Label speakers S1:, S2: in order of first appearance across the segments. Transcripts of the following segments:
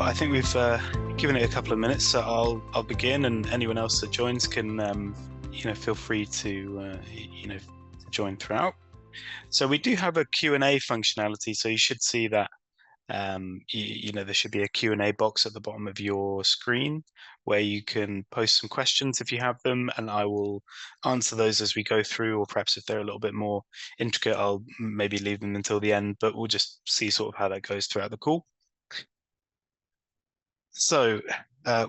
S1: I think we've given it a couple of minutes, so I'll begin, and anyone else that joins can feel free to join throughout. So we do have a Q&A functionality, so you should see that there should be a Q&A box at the bottom of your screen where you can post some questions if you have them, and I will answer those as we go through, or perhaps if they're a little bit more intricate, I'll maybe leave them until the end, but we'll just see sort of how that goes throughout the call. So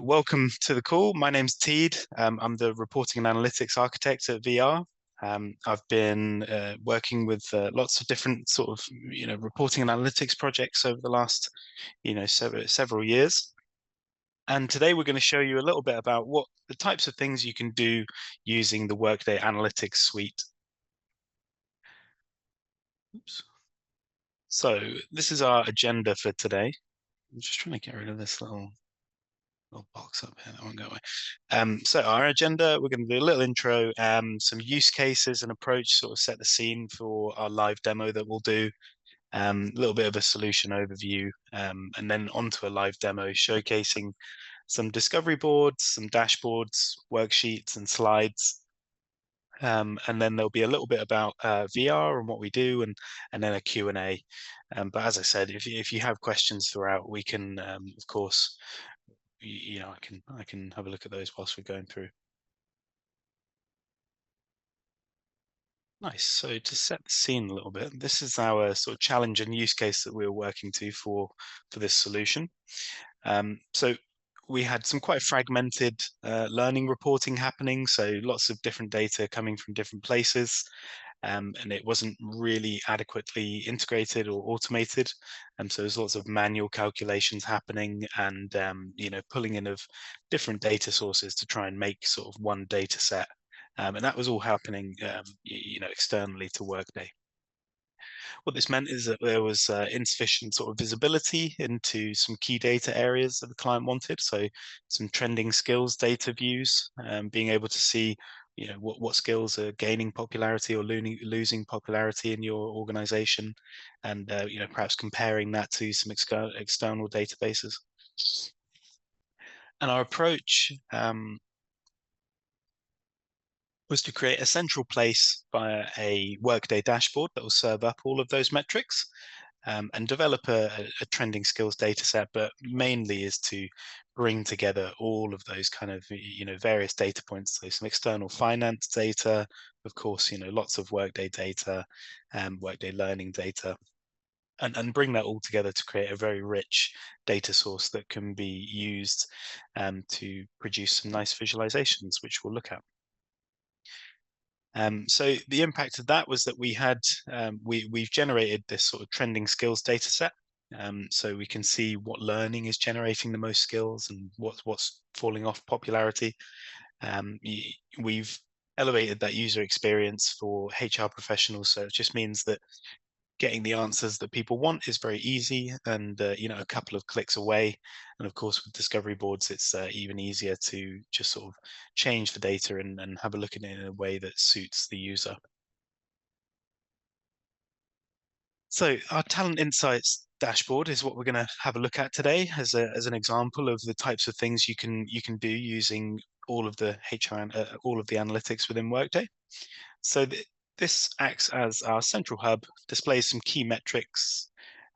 S1: welcome to the call. My name's Teed. I'm the reporting and analytics architect at VR. I've been working with lots of different sort of, reporting and analytics projects over the last, several years. And today we're going to show you a little bit about what the types of things you can do using the Workday Analytics suite. Oops. So this is our agenda for today. I'm just trying to get rid of this little box up here, that won't go away. So our agenda, we're going to do a little intro, some use cases and approach, sort of set the scene for our live demo that we'll do, a little bit of a solution overview, and then onto a live demo showcasing some discovery boards, some dashboards, worksheets and slides. And then there'll be a little bit about VR and what we do, and then a Q&A. But as I said, if you have questions throughout, we can, of course, I can have a look at those whilst we're going through. Nice. So to set the scene a little bit, this is our sort of challenge and use case that we're working to for this solution. So we had some quite fragmented learning reporting happening, so lots of different data coming from different places. And it wasn't really adequately integrated or automated. So there's lots of manual calculations happening, and pulling in of different data sources to try and make sort of one data set. And that was all happening, externally to Workday. What this meant is that there was insufficient sort of visibility into some key data areas that the client wanted. So some trending skills data views, being able to see what skills are gaining popularity or losing popularity in your organization, and perhaps comparing that to some external databases. And our approach was to create a central place via a Workday dashboard that will serve up all of those metrics, and develop a trending skills data set, but mainly is to bring together all of those kind of, various data points. So some external finance data, of course, lots of Workday data, Workday learning data, and bring that all together to create a very rich data source that can be used to produce some nice visualizations, which we'll look at. So the impact of that was that we had we've generated this sort of trending skills data set, so we can see what learning is generating the most skills and what's falling off popularity. We've elevated that user experience for HR professionals, so it just means that getting the answers that people want is very easy, and a couple of clicks away. And of course, with discovery boards, it's even easier to just sort of change the data and have a look at it in a way that suits the user. So our talent insights dashboard is what we're going to have a look at today as an example of the types of things you can do using all of the HR all of the analytics within Workday. So this acts as our central hub, displays some key metrics.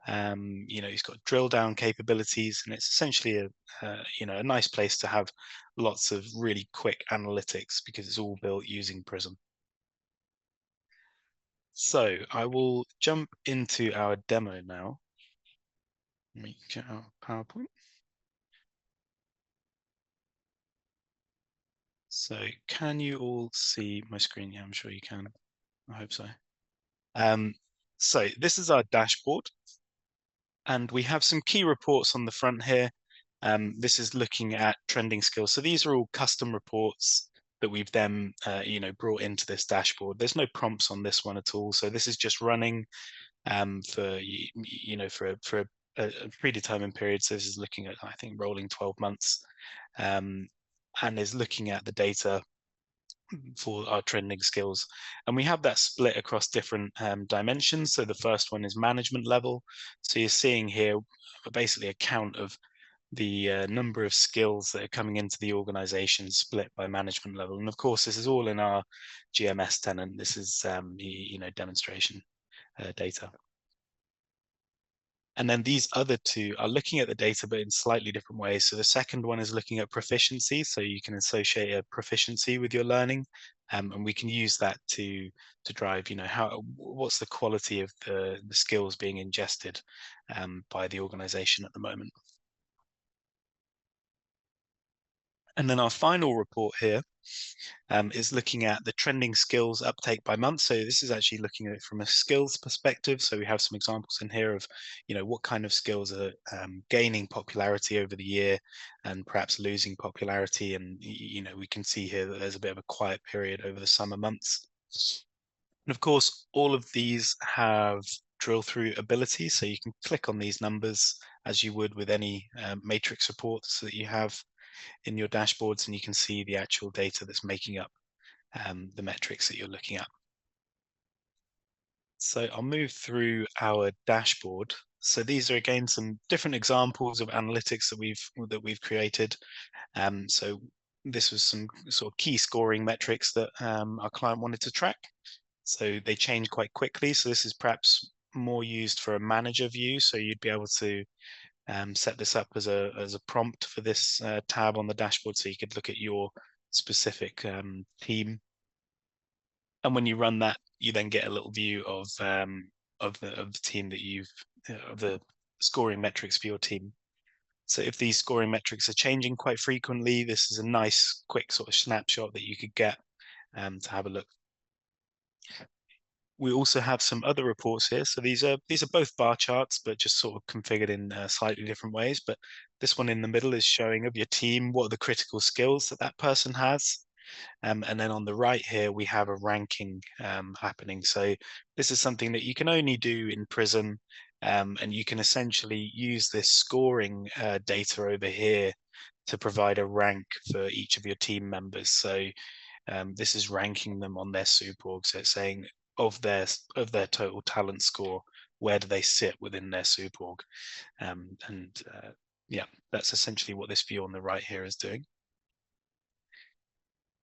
S1: It's got drill down capabilities, and it's essentially a nice place to have lots of really quick analytics because it's all built using Prism. So I will jump into our demo now. Let me get our PowerPoint. So can you all see my screen? Yeah, I'm sure you can. I hope so. So this is our dashboard, and we have some key reports on the front here. This is looking at trending skills. So these are all custom reports that we've then, brought into this dashboard. There's no prompts on this one at all. So this is just running for a predetermined period. So this is looking at, I think, rolling 12 months, and is looking at the data for our trending skills. And we have that split across different dimensions. So the first one is management level. So you're seeing here basically a count of the number of skills that are coming into the organization split by management level. And of course, this is all in our GMS tenant. This is demonstration data. And then these other two are looking at the data, but in slightly different ways. So the second one is looking at proficiency. So you can associate a proficiency with your learning. And we can use that to drive, what's the quality of the skills being ingested by the organization at the moment. And then our final report here is looking at the trending skills uptake by month. So this is actually looking at it from a skills perspective. So we have some examples in here of, what kind of skills are gaining popularity over the year and perhaps losing popularity. And, we can see here that there's a bit of a quiet period over the summer months. And of course, all of these have drill through ability. So you can click on these numbers as you would with any matrix reports that you have in your dashboards, and you can see the actual data that's making up the metrics that you're looking at. So I'll move through our dashboard. So these are again some different examples of analytics that we've created. So this was some sort of key scoring metrics that our client wanted to track. So they change quite quickly. So this is perhaps more used for a manager view. So you'd be able to set this up as a prompt for this tab on the dashboard, so you could look at your specific team. And when you run that, you then get a little view of the team that of the scoring metrics for your team. So if these scoring metrics are changing quite frequently, this is a nice quick sort of snapshot that you could get to have a look. We also have some other reports here. So these are both bar charts, but just sort of configured in slightly different ways. But this one in the middle is showing of your team, what are the critical skills that person has. And then on the right here, we have a ranking happening. So this is something that you can only do in Prism. And you can essentially use this scoring data over here to provide a rank for each of your team members. So this is ranking them on their superorg. So it's saying of their total talent score, where do they sit within their superorg? Yeah, that's essentially what this view on the right here is doing.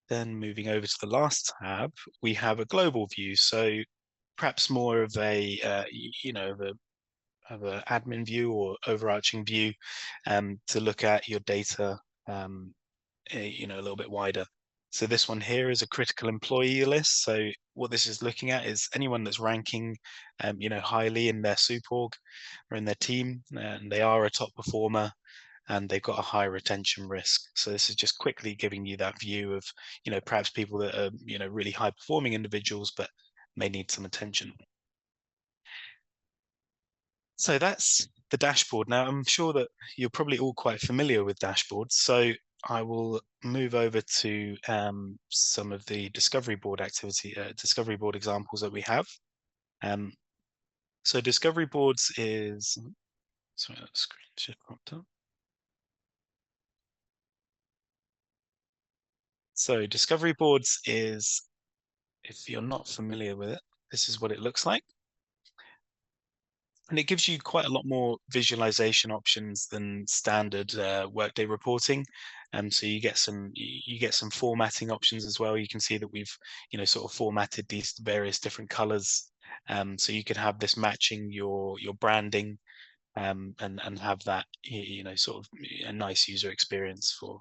S1: Then moving over to the last tab, we have a global view. So perhaps more of a of an admin view or overarching view to look at your data a little bit wider. So this one here is a critical employee list. So what this is looking at is anyone that's ranking, highly in their superorg or in their team, and they are a top performer and they've got a high retention risk. So this is just quickly giving you that view of, perhaps people that are, really high performing individuals, but may need some attention. So that's the dashboard. Now, I'm sure that you're probably all quite familiar with dashboards. So I will move over to some of the discovery board discovery board examples that we have. So discovery boards is, sorry, that screen should popped up. So discovery boards is, if you're not familiar with it, this is what it looks like. And it gives you quite a lot more visualization options than standard Workday reporting. So you get some formatting options as well. You can see that we've sort of formatted these various different colors. So you can have this matching your branding and have that sort of a nice user experience for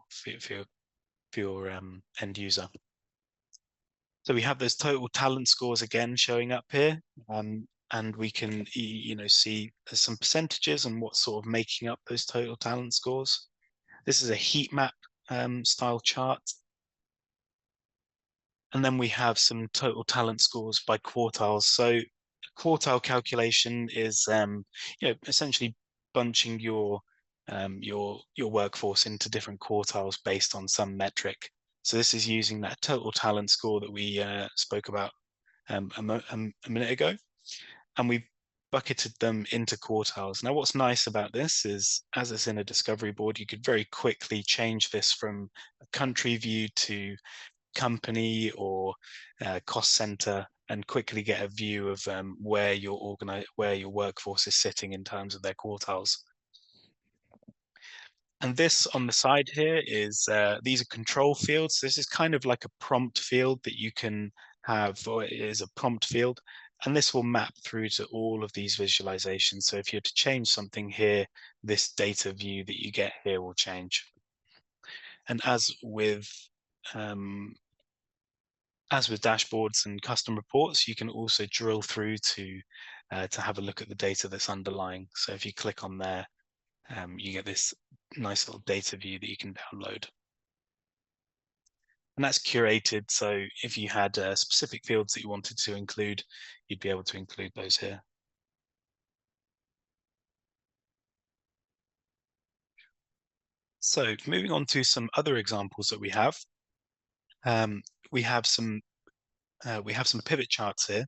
S1: your end user. So we have those total talent scores again showing up here. And we can, see some percentages and what's sort of making up those total talent scores. This is a heat map style chart. And then we have some total talent scores by quartiles. So quartile calculation is, essentially bunching your workforce into different quartiles based on some metric. So this is using that total talent score that we spoke about a minute ago. And we've bucketed them into quartiles. Now, what's nice about this is, as it's in a discovery board, you could very quickly change this from a country view to company or cost center, and quickly get a view of where your workforce is sitting in terms of their quartiles. And this on the side here is, these are control fields. This is kind of like a prompt field that you can have, or it is a prompt field, and this will map through to all of these visualizations. So if you're to change something here, this data view that you get here will change. And um, as with dashboards and custom reports, you can also drill through to have a look at the data that's underlying. So if you click on there, you get this nice little data view that you can download. And that's curated, so if you had specific fields that you wanted to include, you'd be able to include those here. So moving on to some other examples that we have. Um, we have some pivot charts here.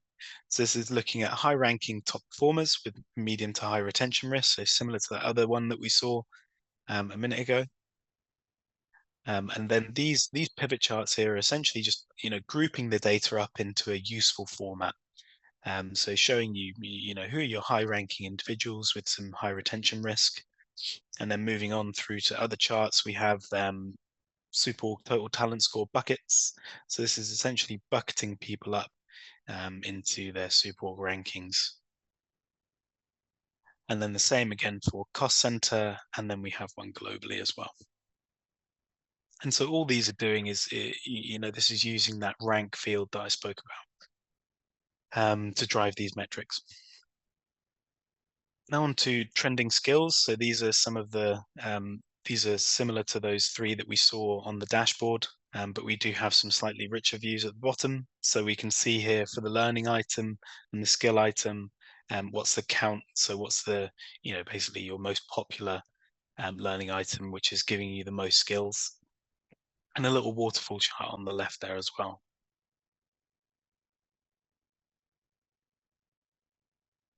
S1: So this is looking at high-ranking top performers with medium to high retention risk, so similar to that other one that we saw a minute ago. And then these pivot charts here are essentially just grouping the data up into a useful format. So showing you know who are your high-ranking individuals with some high retention risk, and then moving on through to other charts, we have Superorg total talent score buckets. So this is essentially bucketing people up into their Superorg rankings. And then the same again for cost center, and then we have one globally as well. And so all these are doing is, this is using that rank field that I spoke about to drive these metrics. Now on to trending skills. So these are some of these are similar to those three that we saw on the dashboard, but we do have some slightly richer views at the bottom. So we can see here for the learning item and the skill item, what's the count? So what's the, basically your most popular learning item, which is giving you the most skills, and a little waterfall chart on the left there as well.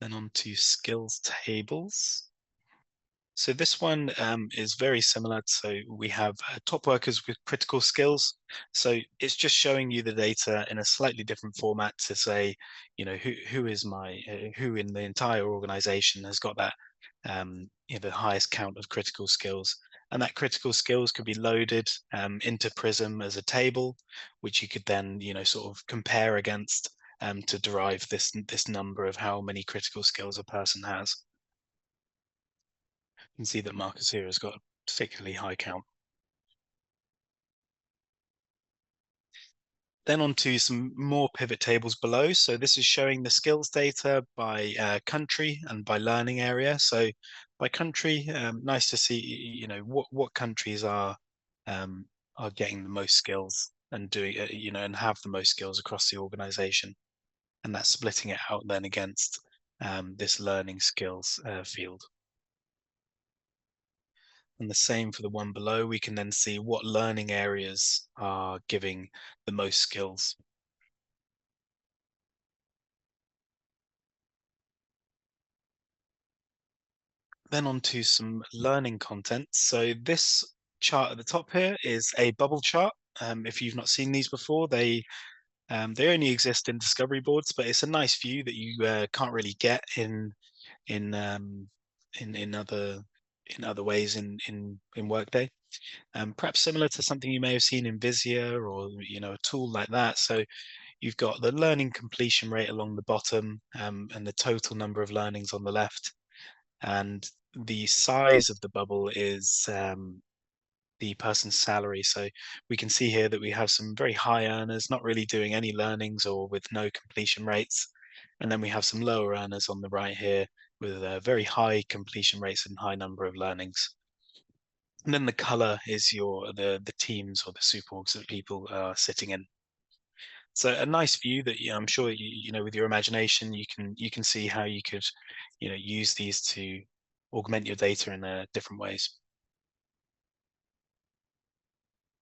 S1: Then on to skills tables. So this one is very similar. So we have top workers with critical skills. So it's just showing you the data in a slightly different format to say, who is who in the entire organization has got that the highest count of critical skills. And that critical skills could be loaded into Prism as a table, which you could then sort of compare against to derive this number of how many critical skills a person has. You can see that Marcus here has got a particularly high count. Then on to some more pivot tables below. So this is showing the skills data by country and by learning area. So by country, nice to see, what countries are getting the most skills and doing, and have the most skills across the organization. And that's splitting it out then against this learning skills field. And the same for the one below, we can then see what learning areas are giving the most skills. Then on to some learning content. So this chart at the top here is a bubble chart. If you've not seen these before, they only exist in discovery boards, but it's a nice view that you can't really get in other ways in Workday. Perhaps similar to something you may have seen in Visio or a tool like that. So you've got the learning completion rate along the bottom and the total number of learnings on the left. And the size of the bubble is the person's salary. So we can see here that we have some very high earners not really doing any learnings or with no completion rates. And then we have some lower earners on the right here with very high completion rates and high number of learnings. And then the color is the teams or the superorgs that people are sitting in. So a nice view that I'm sure with your imagination you can see how you could use these to augment your data in different ways.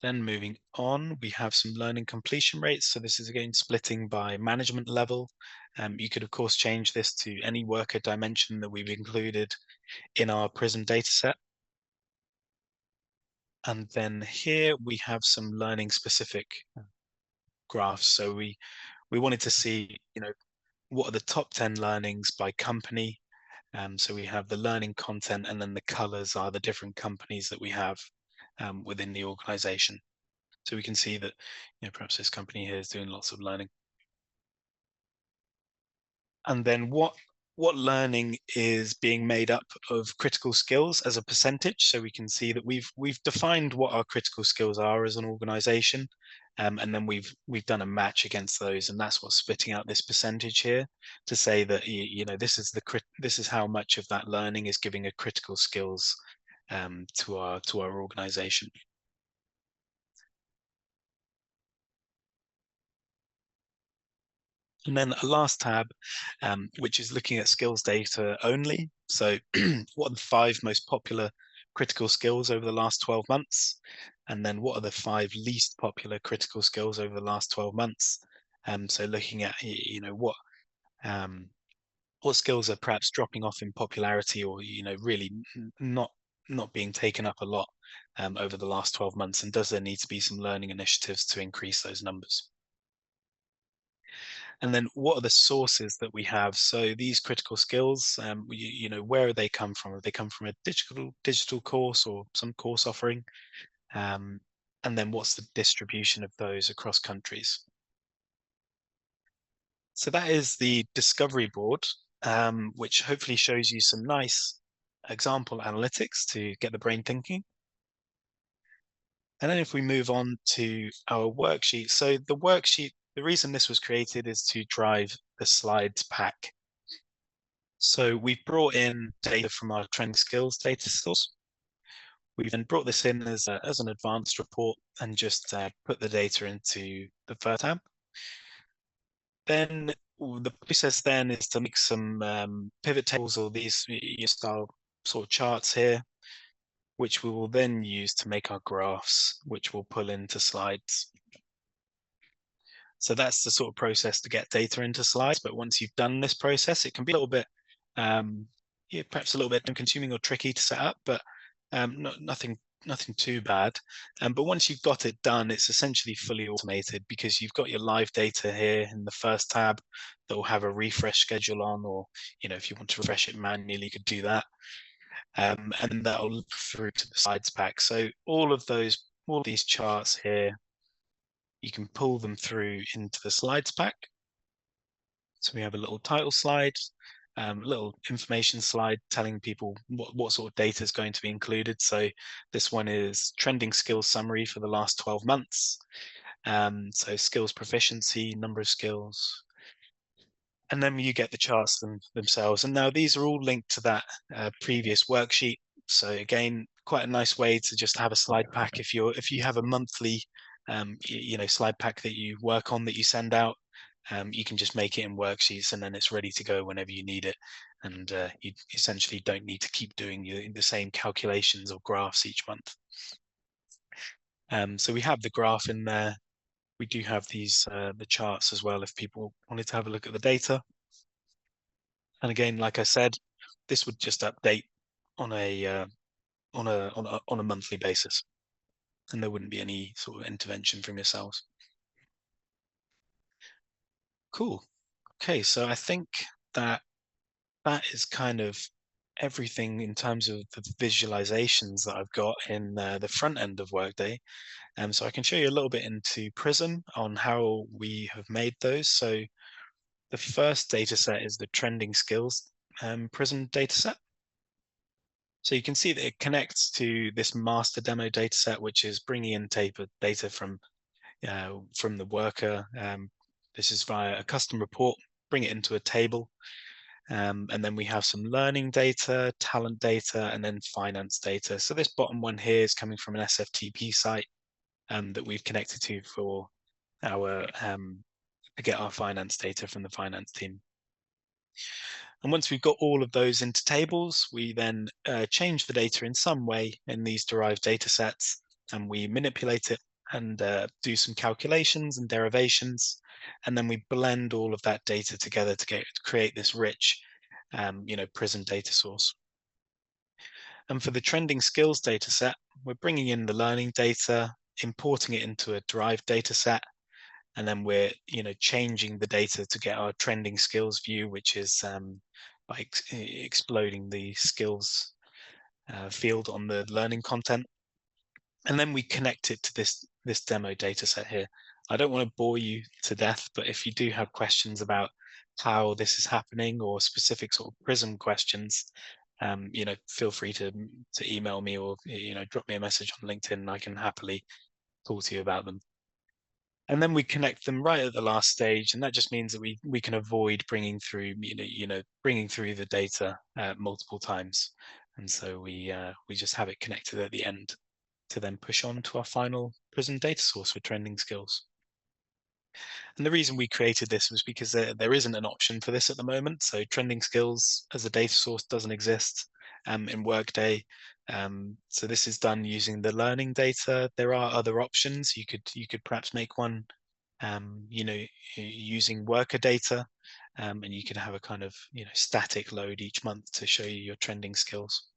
S1: Then moving on, we have some learning completion rates. So this is again splitting by management level. You could of course change this to any worker dimension that we've included in our Prism dataset. And then here we have some learning specific graphs. So we wanted to see, what are the top 10 learnings by company, So we have the learning content, and then the colors are the different companies that we have within the organization. So we can see that, perhaps this company here is doing lots of learning. And then what learning is being made up of critical skills as a percentage. So we can see that we've defined what our critical skills are as an organization, and then we've done a match against those, and that's what's spitting out this percentage here to say that this is how much of that learning is giving a critical skills to our organization. And then a last tab, which is looking at skills data only. So what are the 5 most popular critical skills over the last 12 months? And then what are the 5 least popular critical skills over the last 12 months? So looking at, what skills are perhaps dropping off in popularity, or, really not being taken up a lot over the last 12 months? And does there need to be some learning initiatives to increase those numbers? And then what are the sources that we have? So these critical skills, where do they come from? Have they come from a digital course or some course offering? And then what's the distribution of those across countries? So that is the discovery board, which hopefully shows you some nice example analytics to get the brain thinking. And then if we move on to our worksheet, so the worksheet, the reason this was created is to drive the slides pack. So we've brought in data from our trend skills data source. We've then brought this in as an advanced report and just put the data into the first tab. Then the process then is to make some pivot tables, or these style sort of charts here, which we will then use to make our graphs, which we'll pull into slides. So that's the sort of process to get data into slides. But once you've done this process, it can be a little bit, perhaps a little bit time consuming or tricky to set up, but nothing too bad. But once you've got it done, it's essentially fully automated, because you've got your live data here in the first tab that will have a refresh schedule on, or, if you want to refresh it manually, you could do that. And that'll loop through to the slides pack. So all of these charts here, you can pull them through into the slides pack. So we have a little title slide, little information slide telling people what sort of data is going to be included. So this one is trending skills summary for the last 12 months. So skills proficiency, number of skills. And then you get the charts themselves. And now these are all linked to that previous worksheet. So again, quite a nice way to just have a slide pack. If you have a monthly slide pack that you work on, that you send out, you can just make it in worksheets, and then it's ready to go whenever you need it. And you essentially don't need to keep doing the same calculations or graphs each month. So we have the graph in there. We do have these the charts as well, if people wanted to have a look at the data. And again, like I said, this would just update on a monthly basis, and there wouldn't be any sort of intervention from yourselves. Cool. Okay, so I think that is kind of everything in terms of the visualizations that I've got in the front end of Workday. So I can show you a little bit into Prism on how we have made those. So the first data set is the trending skills Prism data set. So you can see that it connects to this master demo data set, which is bringing in data from the worker. This is via a custom report, bring it into a table. And then we have some learning data, talent data, and then finance data. So this bottom one here is coming from an SFTP site that we've connected to for to get our finance data from the finance team. And once we've got all of those into tables, we then change the data in some way in these derived data sets, and we manipulate it and do some calculations and derivations. And then we blend all of that data together to create this rich, Prism data source. And for the trending skills data set, we're bringing in the learning data, importing it into a derived data set, and then we're changing the data to get our trending skills view, which is by exploding the skills field on the learning content. And then we connect it to this demo data set here. I don't want to bore you to death, but if you do have questions about how this is happening or specific sort of Prism questions, feel free to email me or drop me a message on LinkedIn, and I can happily talk to you about them. And then we connect them right at the last stage, and that just means that we can avoid bringing through bringing through the data multiple times, and so we just have it connected at the end to then push on to our final Prism data source for trending skills. And the reason we created this was because there isn't an option for this at the moment. So trending skills as a data source doesn't exist in Workday. So this is done using the learning data. There are other options. You could perhaps make one, using worker data, and you could have a kind of static load each month to show you your trending skills.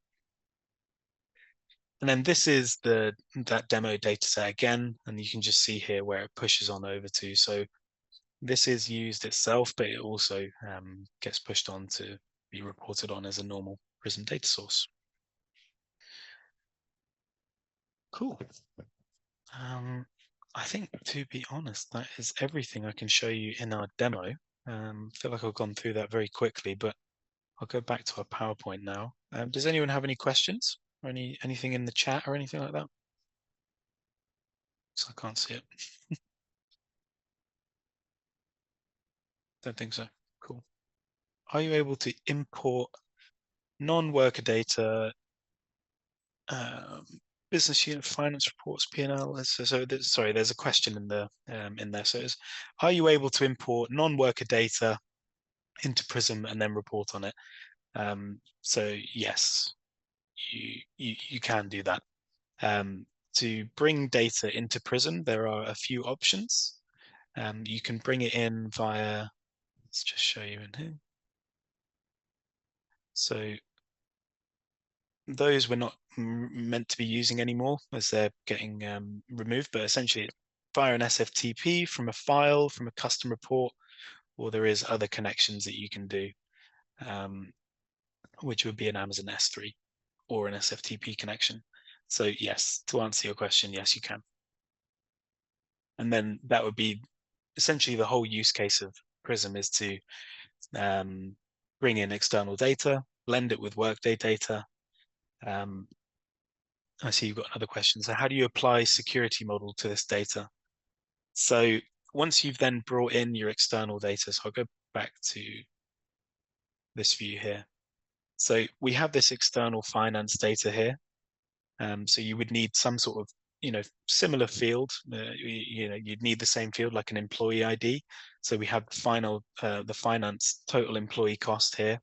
S1: And then this is that demo data set again, and you can just see here where it pushes on over to. So this is used itself, but it also gets pushed on to be reported on as a normal Prism data source. Cool. I think, to be honest, that is everything I can show you in our demo. I feel like I've gone through that very quickly, but I'll go back to our PowerPoint now. Does anyone have any questions or anything in the chat or anything like that? So I can't see it. Don't think so. Cool. Are you able to import non-worker data, business unit finance reports, P&L? Sorry, there's a question in there. So are you able to import non-worker data into Prism and then report on it? So yes, you can do that. To bring data into Prism, there are a few options. You can bring it in via, let's just show you in here. So those we're not meant to be using anymore as they're getting removed, but essentially via an SFTP from a file, from a custom report, or there is other connections that you can do, which would be an Amazon S3 or an SFTP connection. So yes, to answer your question, yes, you can. And then that would be essentially the whole use case of Prism is to bring in external data, blend it with Workday data. I see you've got another question. So how do you apply security model to this data? So once you've then brought in your external data, so I'll go back to this view here. So we have this external finance data here. So you would need some sort of, similar field. You'd need the same field like an employee ID. So we have the finance total employee cost here,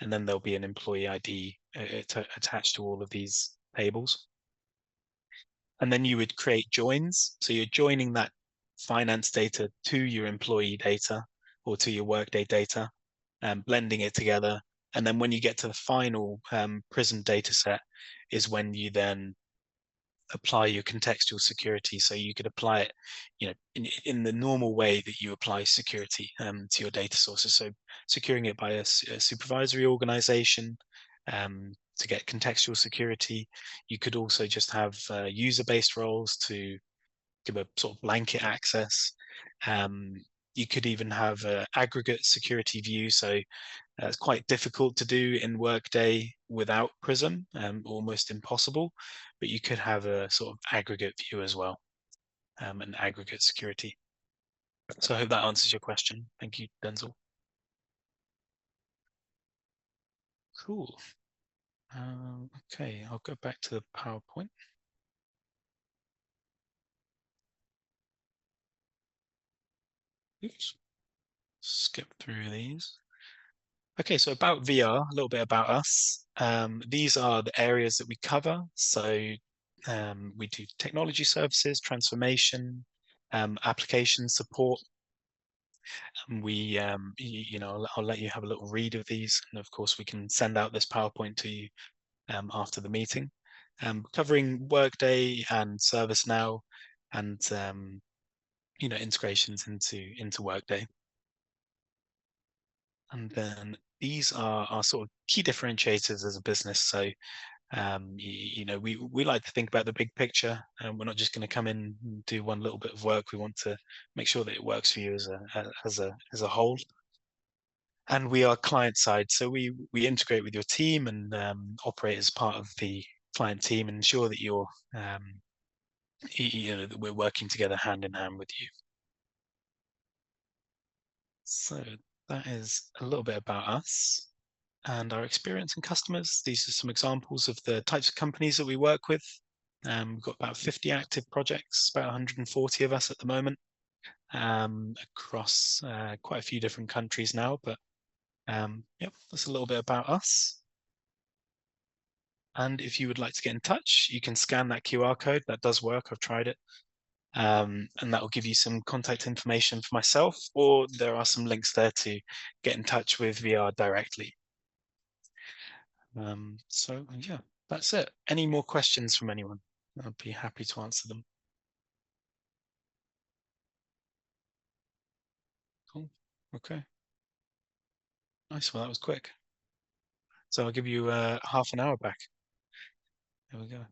S1: and then there'll be an employee ID attached to all of these tables. And then you would create joins. So you're joining that finance data to your employee data or to your Workday data, and blending it together. And then when you get to the final Prism data set is when you then apply your contextual security. So you could apply it, in the normal way that you apply security to your data sources. So securing it by a supervisory organization to get contextual security. You could also just have user-based roles to give a sort of blanket access. You could even have an aggregate security view. So it's quite difficult to do in Workday without Prism, almost impossible, but you could have a sort of aggregate view as well, and aggregate security. So I hope that answers your question. Thank you, Denzel. Cool. Okay, I'll go back to the PowerPoint. Oops. Skip through these. Okay, so about VR, a little bit about us. These are the areas that we cover. So we do technology services, transformation, application support. And I'll let you have a little read of these. And of course, we can send out this PowerPoint to you after the meeting. Covering Workday and ServiceNow and integrations into Workday. And then these are our sort of key differentiators as a business. So, we like to think about the big picture, and we're not just going to come in and do one little bit of work. We want to make sure that it works for you as a whole. And we are client side, so we integrate with your team and operate as part of the client team and ensure that um, that we're working together hand in hand with you. So that is a little bit about us and our experience and customers. These are some examples of the types of companies that we work with. We've got about 50 active projects, about 140 of us at the moment, across quite a few different countries now. But yep, that's a little bit about us. And if you would like to get in touch, you can scan that QR code. That does work. I've tried it. And that will give you some contact information for myself, or there are some links there to get in touch with VR directly. So yeah, that's it. Any more questions from anyone? I'd be happy to answer them. Cool. Okay. Nice. Well, that was quick. So I'll give you half an hour back. There we go.